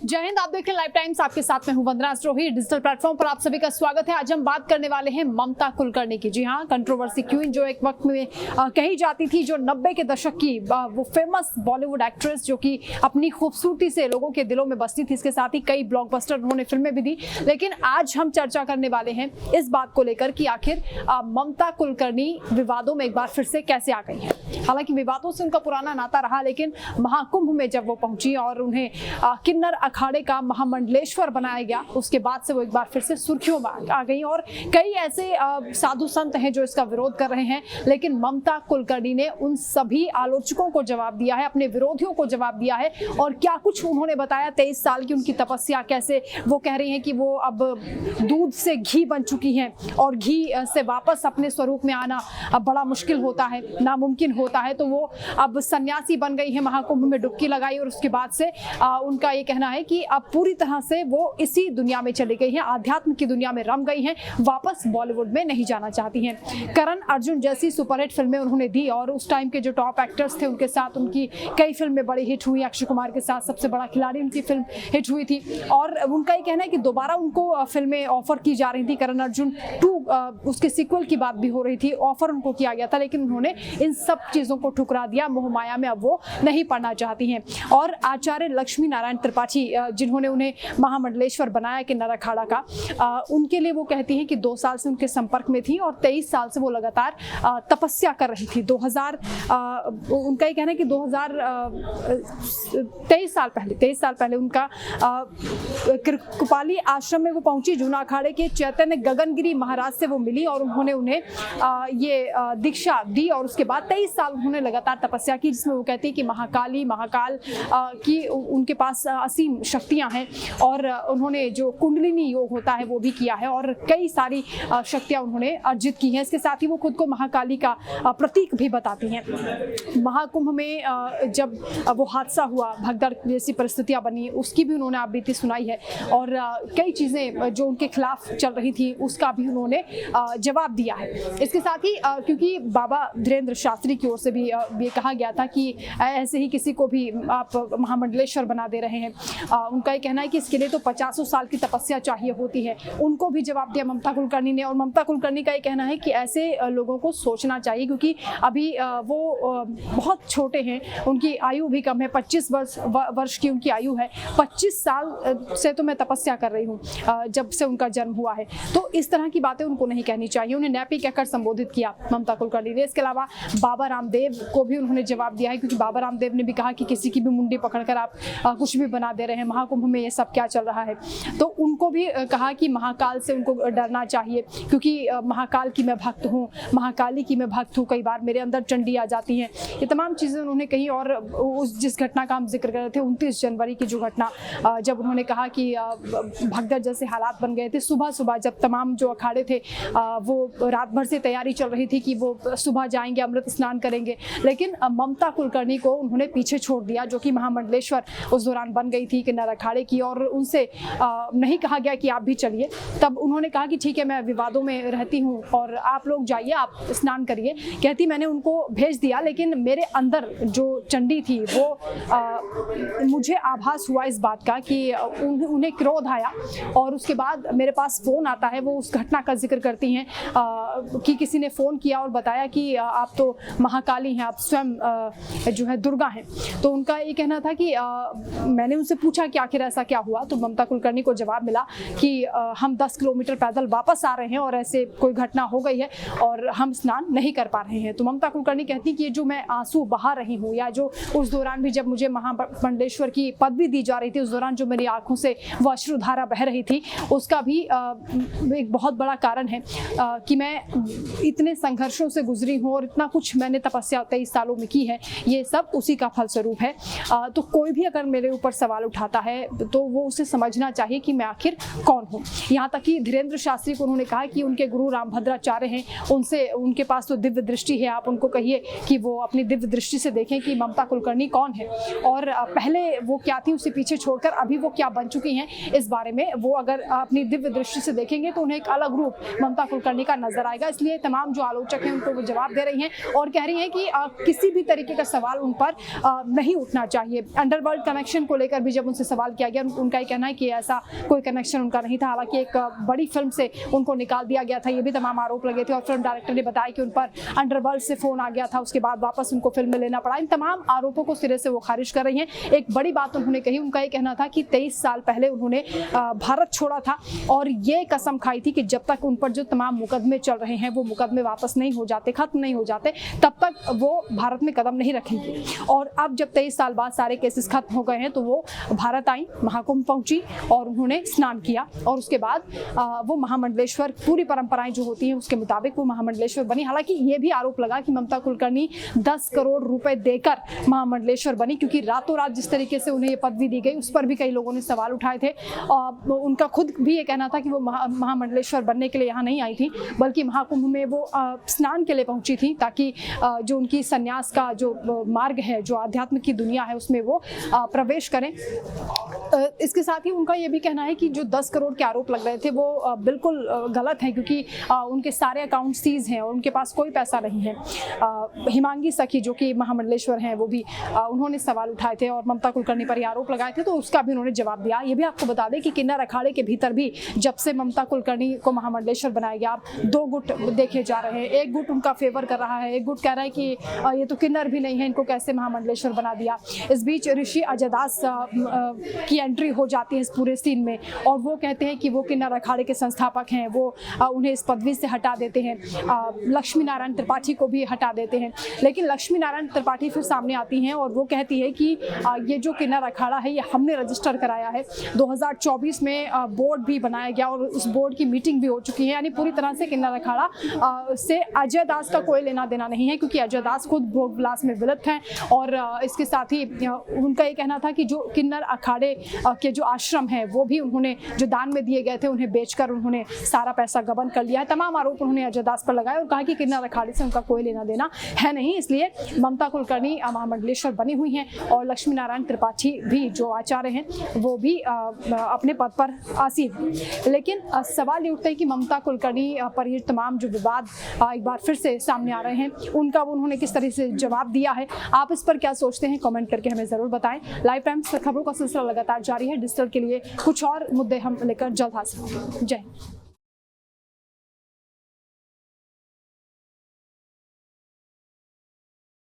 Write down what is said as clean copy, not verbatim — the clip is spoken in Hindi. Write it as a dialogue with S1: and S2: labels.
S1: जय हिंद। आप देख रहे हैं लाइव टाइम्स, आपके साथ में हूं वंदना अस्ट्रोही। डिजिटल प्लेटफॉर्म पर आप सभी का स्वागत है। आज हम बात करने वाले हैं ममता कुलकर्णी की। जी हां, कंट्रोवर्सी क्वीन जो एक वक्त में कही जाती थी, जो 90 के दशक की वो फेमस बॉलीवुड एक्ट्रेस जो कि अपनी खूबसूरती से लोगों के दिलों में बसती थी। इसके साथ ही कई ब्लॉकबस्टर उन्होंने फिल्में भी दी। लेकिन आज हम चर्चा करने वाले हैं इस बात को लेकर कि आखिर ममता कुलकर्णी विवादों में एक बार फिर से कैसे आ गई है। हालांकि विवादों से उनका पुराना नाता रहा, लेकिन महाकुंभ में जब वो पहुंची और उन्हें किन्नर अखाड़े का महामंडलेश्वर बनाया गया, उसके बाद से वो एक बार फिर से सुर्खियों में आ गई। और कई ऐसे साधु संत हैं जो इसका विरोध कर रहे हैं, लेकिन ममता कुलकर्णी ने उन सभी आलोचकों को जवाब दिया है, अपने विरोधियों को जवाब दिया है। और क्या कुछ उन्होंने बताया, 23 साल की उनकी तपस्या कैसे वो कह रही हैं कि वो अब दूध से घी बन चुकी हैं और घी से वापस अपने स्वरूप में आना अब बड़ा मुश्किल होता है, नामुमकिन होता है। तो वो अब सन्यासी बन गई है, महाकुंभ में डुबकी लगाई और उसके बाद से उनका ये कहना है कि अब पूरी तरह से वो इसी दुनिया में चली गई हैं, आध्यात्म की दुनिया में रम गई हैं, वापस बॉलीवुड में नहीं जाना चाहती हैं। करण अर्जुन जैसी सुपरहिट फिल्में उन्होंने दी और उस टाइम के जो टॉप एक्टर्स थे उनके साथ उनकी कई फिल्में बड़ी हिट हुई। अक्षय कुमार के साथ सबसे बड़ा खिलाड़ी उनकी फिल्म हिट हुई थी और उनका ये कहना है कि दोबारा उनको फिल्में ऑफर की जा रही थी। करण अर्जुन 2 उसके सीक्वल की बात भी हो रही थी, ऑफर उनको किया गया था, लेकिन उन्होंने इन सब चीजों को ठुकरा दिया। मोहमाया में अब वो नहीं पढ़ना चाहती हैं। और आचार्य लक्ष्मी नारायण त्रिपाठी जिन्होंने उन्हें महामंडलेश्वर बनाया किन्नर अखाड़ा का, उनके लिए वो कहती हैं कि 2 साल से उनके संपर्क में थी और 23 साल से वो लगातार तपस्या कर रही थी। उनका ये कहना है कि 23 साल पहले उनका कुपाली आश्रम में वो पहुंची, जूना अखाड़े के चैतन्य गगनगिरी महाराज से वो मिली और उन्होंने उन्हें ये दीक्षा दी। और उसके बाद 23 साल उन्होंने लगातार तपस्या की, जिसमें वो कहती है कि महाकाल की उनके पास असीम शक्तियां हैं और उन्होंने जो कुंडलिनी योग होता है वो भी किया है और कई सारी शक्तियां उन्होंने अर्जित की हैं। इसके साथ ही वो खुद को महाकाली का प्रतीक भी बताती हैं। महाकुंभ में जब वो हादसा हुआ, भगदड़ जैसी परिस्थितियां बनी, उसकी भी उन्होंने आप बीती सुनाई है और कई चीज़ें जो उनके खिलाफ चल रही थी उसका भी उन्होंने जवाब दिया है। इसके साथ ही क्योंकि बाबा धीरेन्द्र शास्त्री की ओर से भी ये कहा गया था कि ऐसे ही किसी को भी आप महामंडलेश्वर बना दे रहे हैं, उनका ये कहना है कि इसके लिए तो 50 साल की तपस्या चाहिए होती है। उनको भी जवाब दिया ममता कुलकर्णी ने और ममता कुलकर्णी का ये कहना है कि ऐसे लोगों को सोचना चाहिए, क्योंकि अभी वो बहुत छोटे हैं, उनकी आयु भी कम है, 25 वर्ष की उनकी आयु है। 25 साल से तो मैं तपस्या कर रही हूँ जब से उनका जन्म हुआ है। तो इस तरह की बातें उनको नहीं कहनी चाहिए। उन्हें नैपी कहकर संबोधित किया ममता कुलकर्णी ने। इसके अलावा बाबा रामदेव को भी उन्होंने जवाब दिया है, क्योंकि बाबा रामदेव ने भी कहा कि किसी की भी मुंडी पकड़कर आप कुछ भी बना दे रहे हैं, महाकुंभ में ये सब क्या चल रहा है। तो उनको भी कहा कि महाकाल से उनको डरना चाहिए, क्योंकि महाकाल की मैं भक्त हूँ, महाकाली की मैं भक्त हूँ, कई बार मेरे अंदर चंडी आ जाती हैं। ये तमाम चीज़ें उन्होंने कही। और उस जिस घटना का हम जिक्र कर रहे थे, 29 जनवरी की जो घटना, जब उन्होंने कहा कि भगदड़ जैसे हालात बन गए थे, सुबह जब तमाम जो अखाड़े थे वो रात भर से तैयारी चल रही थी कि वो सुबह जाएंगे, अमृत स्नान करेंगे, लेकिन ममता कुलकर्णी को उन्होंने पीछे छोड़ दिया, जो कि महामंडलेश्वर उस दौरान बन गई थी किन्नर अखाड़े की। और उनसे नहीं कहा गया कि आप भी चलिए। तब उन्होंने कहा कि ठीक है, मैं विवादों में रहती हूँ और आप लोग जाइए, आप स्नान करिए। कहती मैंने उनको भेज दिया, लेकिन मेरे अंदर जो चंडी थी वो मुझे आभास हुआ इस बात का कि उन्हें क्रोध आया। और उसके बाद मेरे पास फ़ोन आता है, वो उस घटना का जिक्र करती हैं कि किसी ने फ़ोन किया और बताया कि आप तो महाकाली हैं, आप स्वयं जो है दुर्गा हैं। तो उनका ये कहना था कि मैंने उनसे पूछा कि आखिर ऐसा क्या हुआ। तो ममता कुलकर्णी को जवाब मिला कि हम 10 किलोमीटर पैदल वापस आ रहे हैं और ऐसे कोई घटना हो गई है और हम स्नान नहीं कर पा रहे हैं। तो ममता कुलकर्णी कहती कि ये जो मैं आंसू बहा रही हूँ, या जो उस दौरान भी जब मुझे महामंडलेश्वर की पदवी दी जा रही थी, उस दौरान जो मेरी आंखों से वो अश्रुधारा बह रही थी, उसका भी एक बहुत बड़ा कारण है कि मैं इतने संघर्षों से गुजरी हूँ और इतना कुछ मैंने तपस्या 23 सालों में की है, ये सब उसी का फलस्वरूप है। तो कोई भी अगर मेरे ऊपर सवाल उठाता है तो वो उसे समझना चाहिए कि मैं आखिर कौन हूँ। यहाँ तक कि धीरेन्द्र शास्त्री को उन्होंने कहा कि उनके गुरु रामभद्राचार्य हैं, उनके पास तो दिव्य दृष्टि है, आप उनको कहिए कि वो अपनी दिव्य दृष्टि से देखें कि ममता कुलकर्णी कौन है और पहले वो क्या थी उसे पीछे छोड़कर अभी वो क्या बन चुकी हैं, इस बारे में वो अगर अपनी दिव्य दृष्टि से देखेंगे तो उन्हें एक अलग रूप ममता कुलकर्णी का नजर आएगा। इसलिए तमाम जो आलोचक हैं उनको वो जवाब दे रही हैं और कह रही हैं कि किसी भी तरीके का सवाल उन पर नहीं उठना चाहिए। अंडरवर्ल्ड कनेक्शन को लेकर भी जब उनसे सवाल किया गया। उनका ये कहना है कि ऐसा कोई कनेक्शन उनका नहीं था। हालांकि एक बड़ी फिल्म से उनको निकाल दिया गया था, ये भी तमाम आरोप लगे थे और फिल्म डायरेक्टर ने बताया कि उन पर अंडरवर्ल्ड से फोन आ गया था, उसके बाद वापस उनको फिल्म में लेना पड़ा। इन तमाम आरोपों को सिरे से वो खारिज कर रही हैं। एक बड़ी बात उन्होंने कही, उनका ये कहना था कि 23 साल पहले उन्होंने भारत छोड़ा था और ये कसम खाई थी कि जब तक उन पर जो तमाम मुकदमे चल रहे हैं वो मुकदमे वापस नहीं हो जाते, खत्म नहीं हो जाते, तब तक वो भारत में कदम नहीं रखेंगी। और अब जब 23 साल बाद सारे केसेस खत्म हो गए हैं तो वो भारत आई, महाकुंभ पहुंची और उन्होंने स्नान किया और उसके बाद वो महामंडलेश्वर, पूरी परंपराएं जो होती हैं उसके मुताबिक वो महामंडलेश्वर बनी। हालांकि ये भी आरोप लगा कि ममता कुलकर्णी 10 करोड़ रुपए देकर महामंडलेश्वर बनी, क्योंकि रातों रात जिस तरीके से उन्हें ये पदवी दी गई उस पर भी कई लोगों ने सवाल उठाए थे। उनका खुद भी ये कहना था कि वो महामंडलेश्वर बनने के लिए यहाँ नहीं आई थी, बल्कि महाकुंभ में वो स्नान के लिए पहुंची थी, ताकि जो उनकी संन्यास का जो मार्ग है, जो आध्यात्म की दुनिया है, उसमें वो प्रवेश करें। इसके साथ ही उनका ये भी कहना है कि जो 10 करोड़ के आरोप लग रहे थे वो बिल्कुल गलत है, क्योंकि उनके सारे अकाउंट सीज हैं और उनके पास कोई पैसा नहीं है। हिमांगी सखी जो कि महामंडलेश्वर हैं वो भी उन्होंने सवाल उठाए थे और ममता कुलकर्णी पर ये आरोप लगाए थे, तो उसका भी उन्होंने जवाब दिया। ये भी आपको बता दें कि किन्नर अखाड़े के भीतर भी जब से ममता कुलकर्णी को महामंडलेश्वर बनाया गया, दो गुट देखे जा रहे हैं। एक गुट उनका फेवर कर रहा है, एक गुट कह रहा है कि ये तो किन्नर भी नहीं है, इनको कैसे महामंडलेश्वर बना दिया। इस बीच ऋषि अजय दास की एंट्री हो जाती है इस पूरे सीन में और वो कहते हैं कि वो किन्नर अखाड़े के संस्थापक हैं, वो उन्हें इस पदवी से हटा देते हैं। लक्ष्मी नारायण त्रिपाठी को भी हटा देते हैं, लेकिन लक्ष्मी नारायण त्रिपाठी फिर सामने आती हैं और वो कहती है कि ये जो किन्नर अखाड़ा है ये हमने रजिस्टर कराया है। 2024 में बोर्ड भी बनाया गया और उस बोर्ड की मीटिंग भी हो चुकी है। यानी पूरी तरह से किन्नर अखाड़ा से अजय दास का कोई लेना देना नहीं है, क्योंकि अजय दास खुद भोग विलास में विलिप्त हैं। और इसके साथ ही उनका ये कहना था कि जो किन्नर अखाड़े के जो आश्रम है वो भी उन्होंने जो दान में दिए गए थे उन्हें बेचकर उन्होंने सारा पैसा गबन कर लिया है। तमाम आरोप उन्होंने अजय दास पर लगाए और कहा कि किन्नर अखाड़े से उनका कोई लेना देना है नहीं, इसलिए ममता कुलकर्णी महामंडलेश्वर बनी हुई हैं और लक्ष्मी नारायण त्रिपाठी भी जो आचार्य हैं वो भी अपने पद पर आसीन हैं। लेकिन सवाल ये उठता है कि ममता कुलकर्णी पर ये तमाम जो विवाद एक बार फिर से सामने आ रहे हैं, उनका उन्होंने किस तरह से जवाब दिया है, आप इस पर क्या सोचते हैं, कमेंट करके हमें ज़रूर बताएं। लाइव टाइम्स पर खबरों का सिलसिला लगातार जारी है। डिजिटल के लिए कुछ और मुद्दे हम लेकर जल्द हाजिर होंगे। जय हिंद।